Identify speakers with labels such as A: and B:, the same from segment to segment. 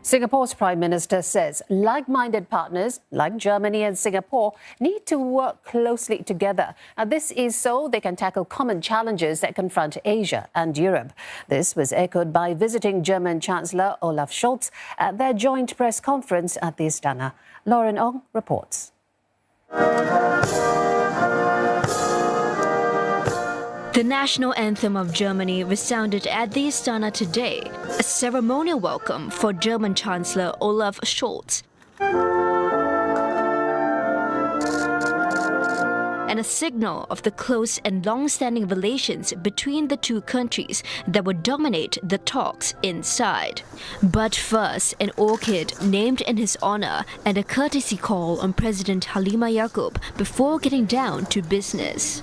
A: Singapore's Prime Minister says like-minded partners like Germany and Singapore need to work closely together. Now, this is so they can tackle common challenges that confront Asia and Europe. This was echoed by visiting German Chancellor Olaf Scholz at their joint press conference at the Istana. Loong reports.
B: The national anthem of Germany resounded at the Istana today, a ceremonial welcome for German Chancellor Olaf Scholz, and a signal of the close and long-standing relations between the two countries that would dominate the talks inside. But first, an orchid named in his honor and a courtesy call on President Halimah Yacob before getting down to business.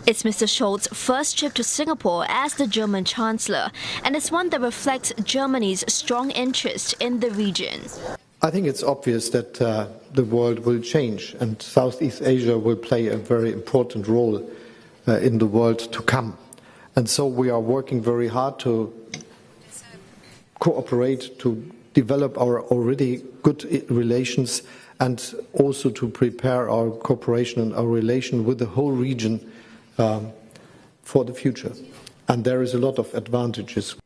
B: It's Mr Scholz's first trip to Singapore as the German Chancellor, and it's one that reflects Germany's strong interest in the region.
C: I think it's obvious that the world will change and Southeast Asia will play a very important role in the world to come. And so we are working very hard to cooperate, to develop our already good relations and also to prepare our cooperation and our relation with the whole region for the future. And there is a lot of advantages.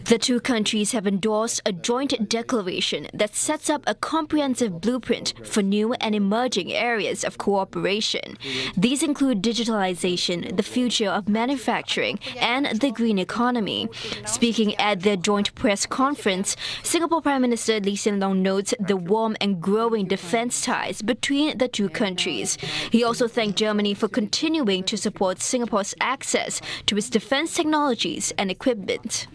B: The two countries have endorsed a joint declaration that sets up a comprehensive blueprint for new and emerging areas of cooperation. These include digitalisation, the future of manufacturing, and the green economy. Speaking at their joint press conference, Singapore Prime Minister Loong notes the warm and growing defence ties between the two countries. He also thanked Germany for continuing to support Singapore's access to its defence technologies and equipment.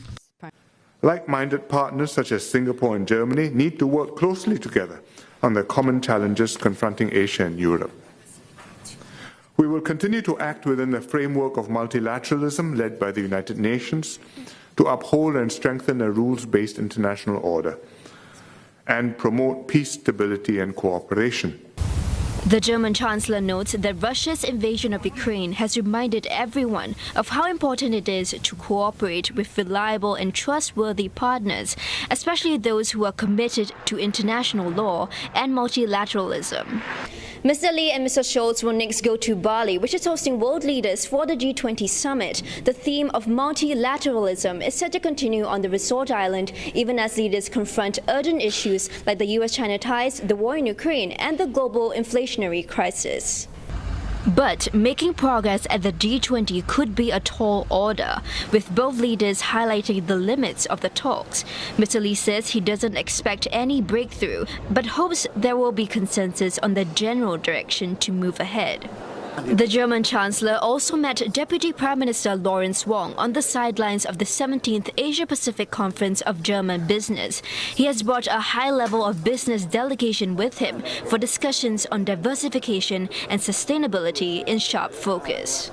D: Like-minded partners such as Singapore and Germany need to work closely together on the common challenges confronting Asia and Europe. We will continue to act within the framework of multilateralism led by the United Nations to uphold and strengthen a rules-based international order and promote peace, stability and cooperation.
B: The German Chancellor notes that Russia's invasion of Ukraine has reminded everyone of how important it is to cooperate with reliable and trustworthy partners, especially those who are committed to international law and multilateralism. Mr. Lee and Mr. Scholz will next go to Bali, which is hosting world leaders for the G20 summit. The theme of multilateralism is set to continue on the resort island, even as leaders confront urgent issues like the US-China ties, the war in Ukraine, and the global inflationary crisis. But making progress at the G20 could be a tall order, with both leaders highlighting the limits of the talks. Mr. Lee says he doesn't expect any breakthrough, but hopes there will be consensus on the general direction to move ahead. The German Chancellor also met Deputy Prime Minister Lawrence Wong on the sidelines of the 17th Asia-Pacific Conference of German Business. He has brought a high level of business delegation with him for discussions on diversification and sustainability in sharp focus.